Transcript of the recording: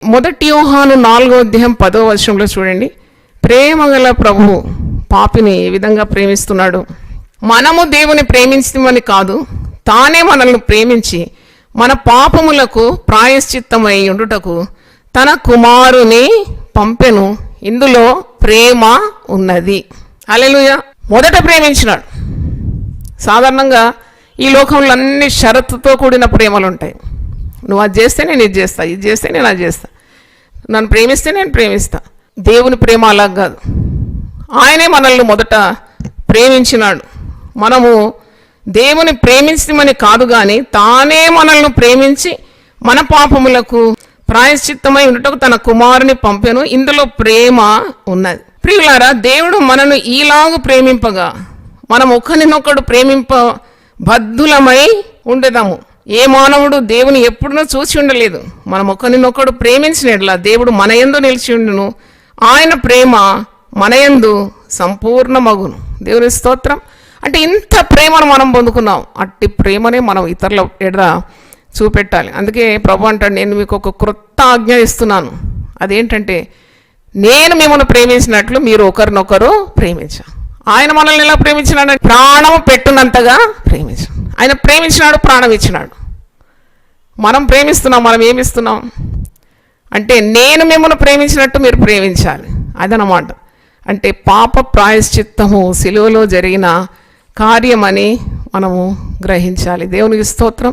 మొదటి యోహాను 4:10 చూడండి. ప్రేమగల ప్రభువు పాపిని ఏ విధంగా ప్రేమిస్తున్నాడు. మనము దేవుని ప్రేమించమని కాదు, తానే మనల్ని ప్రేమించి మన పాపములకు ప్రాయశ్చిత్తమై ఉండుటకు తన కుమారుని పంపెను. ఇందులో ప్రేమ ఉన్నది. హల్లెలూయా. మొదట ప్రేమించినాడు. సాధారణంగా ఈ లోకంలో అన్ని షరతుతో కూడిన ప్రేమలు ఉంటాయి. నువ్వు అది చేస్తే నేను ఇది చేస్తా, ఇది చేస్తే నేను అది చేస్తా, నన్ను ప్రేమిస్తే నేను ప్రేమిస్తా. దేవుని ప్రేమ అలా కాదు. ఆయనే మనల్ని మొదట ప్రేమించినాడు. మనము దేవుని ప్రేమించమని కాదు కానీ తానే మనల్ని ప్రేమించి మన పాపములకు ప్రాయశ్చిత్తమై ఉండటకు తన కుమారుని పంపెను. ఇందులో ప్రేమ ఉన్నది. ప్రియులారా, దేవుడు మనను ఈలాగు ప్రేమింపగా మనం ఒకరినొకడు ప్రేమింప బద్ధులమై ఉండేదాము. ఏ మానవుడు దేవుని ఎప్పుడూ చూసి ఉండలేదు. మనం ఒకరినొకడు ప్రేమించినట్లా దేవుడు మన యందు నిలిచి ఉండును. ఆయన ప్రేమ మన యందు సంపూర్ణమగును. దేవుని స్తోత్రం. అంటే ఇంత ప్రేమను మనం పొందుకున్నాం. అట్టి ప్రేమనే మనం ఇతరుల ఎడల చూపెట్టాలి. అందుకే ప్రభు అంటాడు, నేను మీకు ఒక క్రొత్త ఆజ్ఞ ఇస్తున్నాను. అదేంటంటే, నేను మిమ్మల్ని ప్రేమించినట్లు మీరు ఒకరినొకరు ప్రేమించాలి. ఆయన మనల్ని ఎలా ప్రేమించినాడు? ప్రాణము పెట్టునంతగా ప్రేమించాడు. ఆయన ప్రేమించినాడు, ప్రాణం ఇచ్చినాడు. మనం ప్రేమిస్తున్నాం. మనం ఏమిస్తున్నాం అంటే, నేను మిమ్మల్ని ప్రేమించినట్టు మీరు ప్రేమించాలి. అదనమాట. అంటే పాప ప్రాయశ్చిత్తము సిలువలో జరిగిన కార్యమని మనము గ్రహించాలి. దేవునికి స్తోత్రం.